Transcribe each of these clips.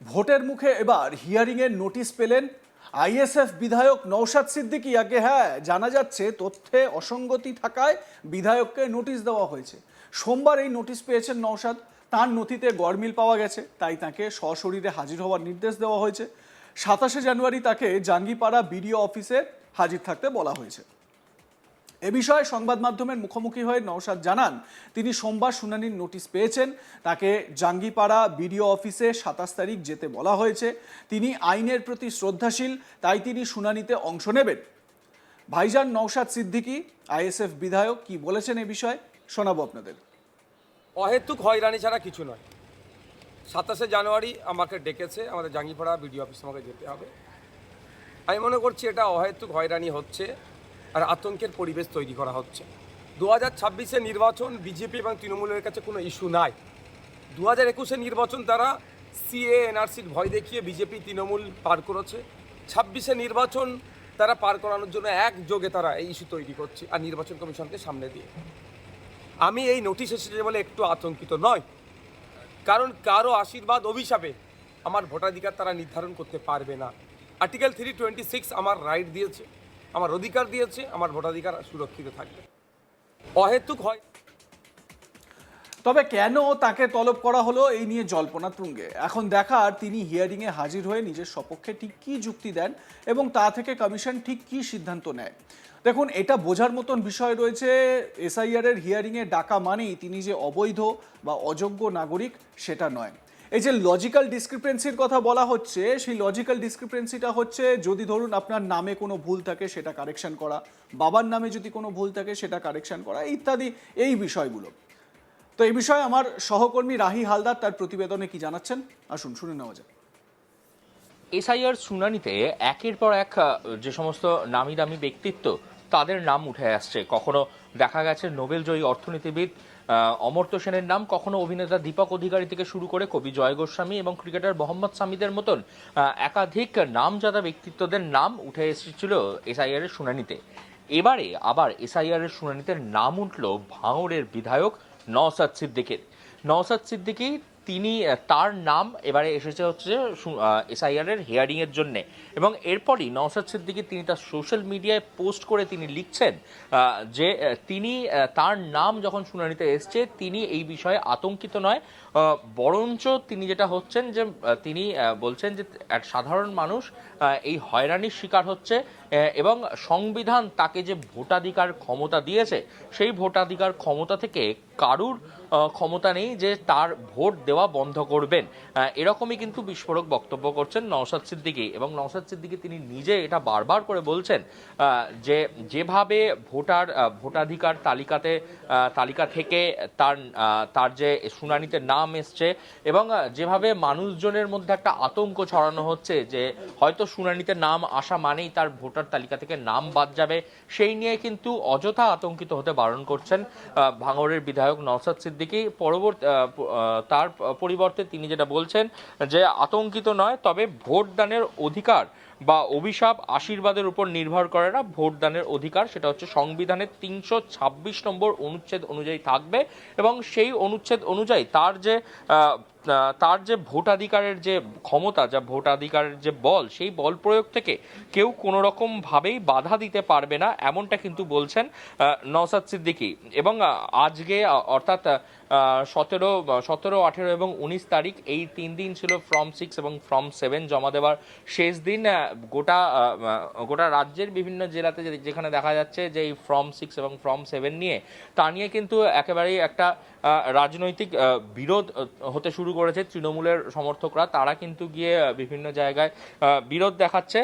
ভোটের মুখে এবার হিয়ারিংয়ের নোটিশ পেলেন আইএসএফ বিধায়ক নওশাদ সিদ্দিকী। আগে জানা যাচ্ছে তথ্যে অসঙ্গতি থাকায় বিধায়ককে নোটিশ দেওয়া হয়েছে। সোমবার এই নোটিশ পেয়েছেন নওশাদ। তার নথিতে গড়মিল পাওয়া গেছে, তাই তাকে সশরীরে হাজির হওয়ার নির্দেশ দেওয়া হয়েছে। 27শে জানুয়ারি তাকে জাঙ্গিপাড়া বিডিও অফিসে হাজির থাকতে বলা হয়েছে। এ বিষয়ে সংবাদ মাধ্যমের মুখোমুখি হয়ে নওশাদ জানান, তিনি সোমবার শুনানির নোটিশ পেয়েছেন। তাকে জাঙ্গিপাড়া বিডিও অফিসে 27 তারিখ যেতে বলা হয়েছে। তিনি আইনের প্রতি শ্রদ্ধাশীল, তাই তিনি শুনানিতে অংশ নেবেন। ভাইজান নওশাদ সিদ্দিকী আইএসএফ বিধায়ক কি বলেছেন এ বিষয়ে শোনাবো আপনাদের। অহেতুক হয়রানি ছাড়া কিছু নয়। 27শে জানুয়ারি আমাকে ডেকেছে, আমাদের জাঙ্গিপাড়া বিডিও অফিস আমাকে যেতে হবে। আমি মনে করছি এটা অহেতুক হয়রানি হচ্ছে আর আতঙ্কের পরিবেশ তৈরি করা হচ্ছে। 2026-এর নির্বাচন বিজেপি এবং তৃণমূলের কাছে কোনো ইস্যু নাই। 2021-এর নির্বাচন তারা সিএ এনআরসির ভয় দেখিয়ে বিজেপি তৃণমূল পার করেছে। 26-এর নির্বাচন তারা পার করানোর জন্য একযোগে তারা এই ইস্যু তৈরি করছে আর নির্বাচন কমিশনকে সামনে দিয়ে। আমি এই নোটিশ এসেছে বলে একটু আতঙ্কিত নয়, কারণ কারো আশীর্বাদ অভিশাপে আমার ভোটাধিকার তারা নির্ধারণ করতে পারবে না। আর্টিকেল 326 আমার রাইট দিয়েছে, আমার অধিকার দিয়েছে, আমার ভোটাধিকার সুরক্ষিত থাকবে। অহেতুক হয়। তবে কেন তাকে তলব করা হলো এই নিয়ে জল্পনা তুঙ্গে। এখন দেখার তিনি হিয়ারিংয়ে হাজির হয়ে নিজের সপক্ষে ঠিক কী যুক্তি দেন এবং তা থেকে কমিশন ঠিক কী সিদ্ধান্ত নেয়। দেখুন, এটা বোঝার মতন বিষয় রয়েছে। এসআইআরের হিয়ারিংয়ে ডাকা মানেই তিনি যে অবৈধ বা অযোগ্য নাগরিক সেটা নয়। এই যে লজিক্যাল ডিসক্রিপেন্সির কথা বলা হচ্ছে, সেই লজিক্যাল ডিসক্রিপেন্সিটা হচ্ছে যদি ধরুন আপনার নামে কোনো ভুল থাকে সেটা কারেকশন করা, বাবার নামে যদি কোনো ভুল থাকে সেটা কারেকশন করা ইত্যাদি এই বিষয়গুলো। তো এই বিষয়ে আমার সহকর্মী রাহি হালদার তার প্রতিবেদনে কি জানাচ্ছেন, আসুন শুনে নেওয়া যাক। এসআইআর শুনানিতে একের পর এক যে সমস্ত নামি দামি ব্যক্তিত্ব তাদের নাম উঠে আসছে। কখনো দেখা গেছে নোবেলজয়ী অর্থনীতিবিদ অমর্ত্য সেনের নাম, কখনো অভিনেতা দীপক অধিকারী থেকে শুরু করে কবি জয় গোস্বামী এবং ক্রিকেটার মোহাম্মদ সামিদের মতন একাধিক নামজাদা ব্যক্তিত্বদের নাম উঠে এসেছিল এসআইআর এর শুনানিতে। এবারে আবার এসআইআর এর শুনানিতে নাম উঠল ভাঙড়ের বিধায়ক নওশাদ সিদ্দিকীর। নওশাদ সিদ্দিকী তিনি তার নাম এবারে এসেছে হচ্ছে এসআইআর এর হিয়ারিং এর জন্য। এবং এরপরই নওশাদ সিদ্দিকী তিনি তার সোশ্যাল মিডিয়ায় পোস্ট করে তিনি লিখছেন যে তিনি তার নাম যখন শুনানিতে এসছে তিনি এই বিষয়ে আতঙ্কিত নয়, বরঞ্চ তিনি যেটা হচ্ছেন যে তিনি বলছেন যে এক সাধারণ মানুষ এই হয়রানির শিকার হচ্ছে এবং সংবিধান তাকে যে ভোটাধিকার ক্ষমতা দিয়েছে সেই ভোটাধিকার ক্ষমতা থেকে কারুর ক্ষমতা নেই যে তার ভোট দেওয়া বন্ধ করবেন। এরকমই কিন্তু বিস্ফোরক বক্তব্য করছেন নওশাদ সিদ্দিকী। এবং নওশাদ সিদ্দিকী তিনি নিজে এটা বারবার করে বলছেন যে যেভাবে ভোটাধিকার তালিকা থেকে তার যে শুনানিতে নাম এসছে এবং যেভাবে মানুষজনের মধ্যে একটা আতঙ্ক ছড়ানো হচ্ছে যে হয়তো শুনানিতে নাম আসা মানেই তার ভোটার তালিকা থেকে নাম বাদ যাবে, সেই নিয়ে কিন্তু অযথা আতঙ্কিত হতে বারণ করছেন ভাঙড়ের বিধায়ক নওশাদ সিদ্দিকী। তার পরিবর্তে তিনি যেটা বলছেন যে আতঙ্কিত নয়, তবে ভোটদানের অধিকার বা অভিশাপ আশীর্বাদের উপর নির্ভর করে না। ভোটদানের অধিকার সেটা হচ্ছে সংবিধানের 326 নম্বর অনুচ্ছেদ অনুযায়ী থাকবে এবং সেই অনুচ্ছেদ অনুযায়ী তার যে ভোটাধিকারের যে ক্ষমতা, যা ভোটাধিকারের যে বল, সেই বল প্রয়োগ থেকে কেউ কোনো রকম ভাবেই বাধা দিতে পারবে না, এমনটা কিন্তু বলছেন নওশাদ সিদ্দিকী। এবং আজকে অর্থাৎ 17, 18 এবং 19 তারিখ এই 3 দিন ছিল ফর্ম 6 এবং ফর্ম 7 জমা দেওয়ার শেষ দিন। গোটা রাজ্যের বিভিন্ন জেলাতে যেখানে দেখা যাচ্ছে যে এই ফর্ম 6 এবং ফর্ম 7 নিয়ে কিন্তু একেবারেই একটা রাজনৈতিক বিরোধ হতে শুরু করেছে। তৃণমূলের সমর্থকরা তারা কিন্তু গিয়ে বিভিন্ন জায়গায় বিরোধ দেখাচ্ছে।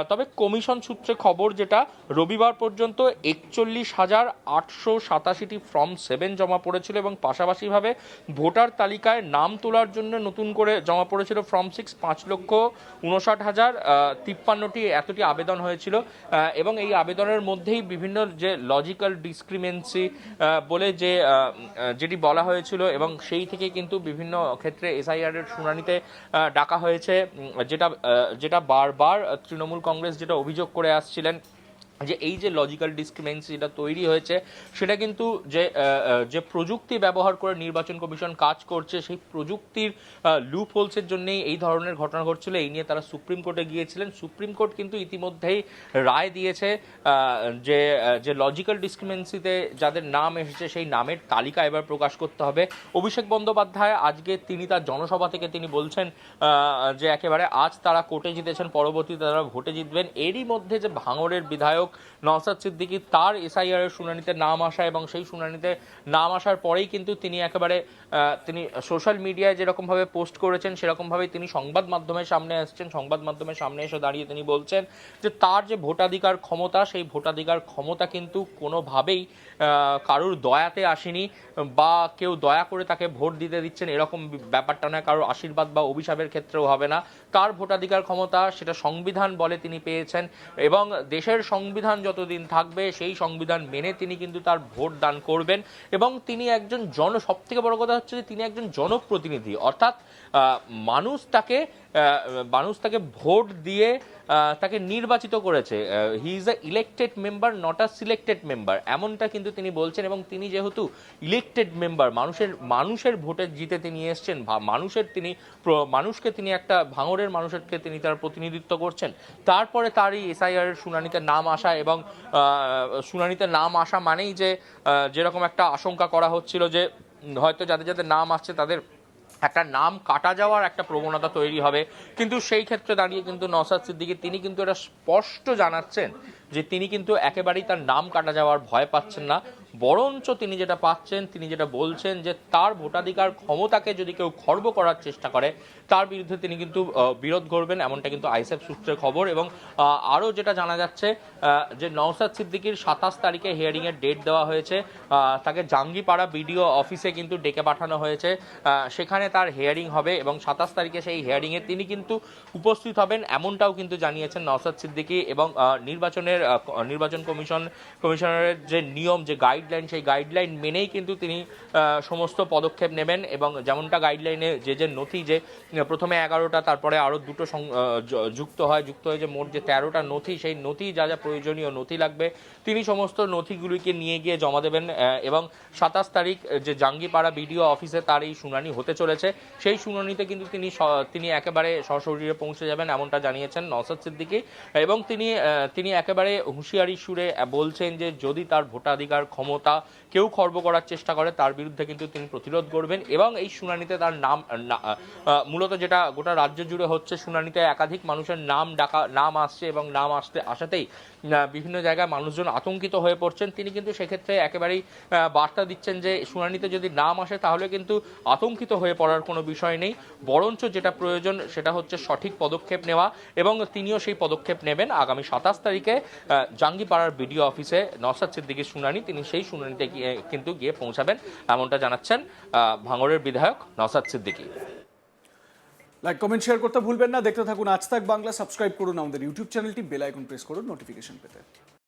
তবে কমিশন সূত্রে খবর যেটা, রবিবার পর্যন্ত 41,887টি ফর্ম 7 জমা পড়েছিল এবং পাশাপাশিভাবে ভোটার তালিকায় নাম তোলার জন্য নতুন করে জমা পড়েছিল ফর্ম 6 5,59,053টি এতটি আবেদন হয়েছিল। এবং এই আবেদনের মধ্যেই বিভিন্ন যে লজিক্যাল ডিসক্রিমেন্সি বলে যেটি বলা হয়েছিল এবং সেই থেকে কিন্তু বিভিন্ন ক্ষেত্রে এসআইআর এর শুনানিতে ডাকা হয়েছে, যেটা বারবার তৃণমূল কংগ্রেস যেটা অভিযোগ করে আসছিলেন যে এই যে লজিক্যাল ডিসক্রিমিনেন্সি যেটা তৈরি হয়েছে সেটা কিন্তু যে প্রযুক্তি ব্যবহার করে নির্বাচন কমিশন কাজ করছে, সেই প্রযুক্তির লুপ হোলসের জন্যই এই ধরনের ঘটনা ঘটছিল। এই নিয়ে তারা সুপ্রিম কোর্টে গিয়েছিলেন। সুপ্রিম কোর্ট কিন্তু ইতিমধ্যেই রায় দিয়েছে যে লজিক্যাল ডিসক্রিমিনেন্সিতে যাদের নাম এসেছে সেই নামের তালিকা এবার প্রকাশ করতে হবে। অভিষেক বন্দ্যোপাধ্যায় আজকে তিনি তার জনসভা থেকে তিনি বলছেন যে একেবারে আজ তারা কোর্টে জিতেছেন, পরবর্তীতে তারা ভোটে জিতবেন। এরই মধ্যে যে ভাঙড়ের বিধায়ক নওশাদ সিদ্দিকী তার এসআইআর এর শুনানিতে নাম আসা এবং সেই শুনানিতে নাম আসার পরেই কিন্তু তিনি একেবারে তিনি সোশ্যাল মিডিয়ায় যেরকমভাবে পোস্ট করেছেন সেরকমভাবেই তিনি সংবাদ মাধ্যমের সামনে আসছেন। সংবাদ মাধ্যমের সামনে এসে দাঁড়িয়ে তিনি বলছেন যে তার যে ভোটাধিকার ক্ষমতা, সেই ভোটাধিকার ক্ষমতা কিন্তু কোনোভাবেই কারোর দয়াতে আসেনি বা কেউ দয়া করে তাকে ভোট দিতে দিচ্ছেন এরকম ব্যাপারটা নয়, কারোর আশীর্বাদ বা অভিশাপের ক্ষেত্রেও হবে না। তার ভোটাধিকার ক্ষমতা সেটা সংবিধান বলে তিনি পেয়েছেন এবং দেশের সংবিধান যতদিন থাকবে সেই সংবিধান মেনে তিনি কিন্তু তার ভোট দান করবেন। এবং তিনি একজন সবথেকে বড় কথা হচ্ছে যে তিনি একজন জনপ্রতিনিধি, অর্থাৎ মানুষ তাকে ভোট দিয়ে তাকে নির্বাচিত করেছে। He is a elected member, not a selected member, এমনটা কিন্তু তিনি বলছেন। এবং তিনি যেহেতু ইলেক্টেড মেম্বার, মানুষের ভোটে জিতে তিনি এসছেন, মানুষকে তিনি একটা ভাঙড়ের মানুষকে তিনি তার প্রতিনিধিত্ব করছেন। তারপরে তার এই এসআইআর এর শুনানিতে নাম আসা এবং শুনানিতে নাম আসা মানেই যে যেরকম একটা আশঙ্কা করা হচ্ছিল যে হয়তো যাদের যাদের নাম আসছে তাদের একটা নাম কাটা যাওয়ার একটা প্রবণতা তৈরি হবে, কিন্তু সেই ক্ষেত্রে দাঁড়িয়ে কিন্তু নওশাদ সিদ্দিকী তিনি কিন্তু এটা স্পষ্ট জানাচ্ছেন যে তিনি কিন্তু একেবারেই তার নাম কাটা যাওয়ার ভয় পাচ্ছেন না। বরঞ্চ তিনি যেটা পাচ্ছেন, তিনি যেটা বলছেন যে তার ভোটাধিকার ক্ষমতাকে যদি কেউ খর্ব করার চেষ্টা করে তার বিরুদ্ধে তিনি কিন্তু বিরোধ করবেন, এমনটা কিন্তু আইএসএফ সূত্রের খবর। এবং আরও যেটা জানা যাচ্ছে যে নওশাদ সিদ্দিকীর 27 তারিখে হিয়ারিংয়ের ডেট দেওয়া হয়েছে। তাকে জাঙ্গিপাড়া বিডিও অফিসে কিন্তু ডেকে পাঠানো হয়েছে, সেখানে তার হিয়ারিং হবে এবং 27 তারিখে সেই হিয়ারিংয়ে তিনি কিন্তু উপস্থিত হবেন, এমনটাও কিন্তু জানিয়েছেন নওশাদ সিদ্দিকী। এবং নির্বাচন কমিশনারের যে নিয়ম, যে গাইডলাইন, সেই গাইডলাইন মেনেই কিন্তু তিনি সমস্ত পদক্ষেপ নেবেন। এবং যেমনটা গাইডলাইনে যে নথি, যে প্রথমে 11টা তারপরে আরও 2টো যুক্ত হয়ে যে মোট যে 13টা নথি, সেই নথি যা প্রয়োজনীয় নথি লাগবে তিনি সমস্ত নথিগুলিকে নিয়ে গিয়ে জমা দেবেন। এবং 27 তারিখ যে জাঙ্গিপাড়া বিডিও অফিসে তার এই শুনানি হতে চলেছে, সেই শুনানিতে কিন্তু তিনি একেবারে সশরীরে পৌঁছে যাবেন, এমনটা জানিয়েছেন নওশাদ সিদ্দিকী। এবং তিনি একেবারে হুঁশিয়ারি সুরে বলছেন যে যদি তার ভোটাধিকার ক্ষমতা কেউ খর্ব করার চেষ্টা করে তার বিরুদ্ধে কিন্তু তিনি প্রতিরোধ করবেন। এবং এই শুনানিতে তার মূলত যেটা গোটা রাজ্য জুড়ে হচ্ছে, শুনানিতে একাধিক মানুষের নাম আসছে এবং নাম আসাতেই বিভিন্ন জায়গায় মানুষজন আতঙ্কিত হয়ে পড়ছেন। তিনি কিন্তু সেক্ষেত্রে একেবারেই বার্তা দিচ্ছেন যে শুনানিতে যদি নাম আসে তাহলে কিন্তু আতঙ্কিত হয়ে পড়ার কোনো বিষয় নেই, বরঞ্চ যেটা প্রয়োজন সেটা হচ্ছে সঠিক পদক্ষেপ নেওয়া। এবং তিনিও সেই পদক্ষেপ নেবেন। আগামী 27 তারিখে জাঙ্গিপাড়ার বিডিও অফিসে নওশাদ সিদ্দিকীর শুনানি, তিনি সেই শুনানিতে গিয়ে পৌঁছাবেন, এমনটা জানাচ্ছেন ভাঙড়ের বিধায়ক Naushad Siddiqui. Like, comment, share করতে ভুলবেন না। দেখতে থাকুন আজ তাক বাংলা। সাবস্ক্রাইব করুন আমাদের ইউটিউব চ্যানেলটি, বেল আইকন প্রেস করুন নোটিফিকেশন পেতে।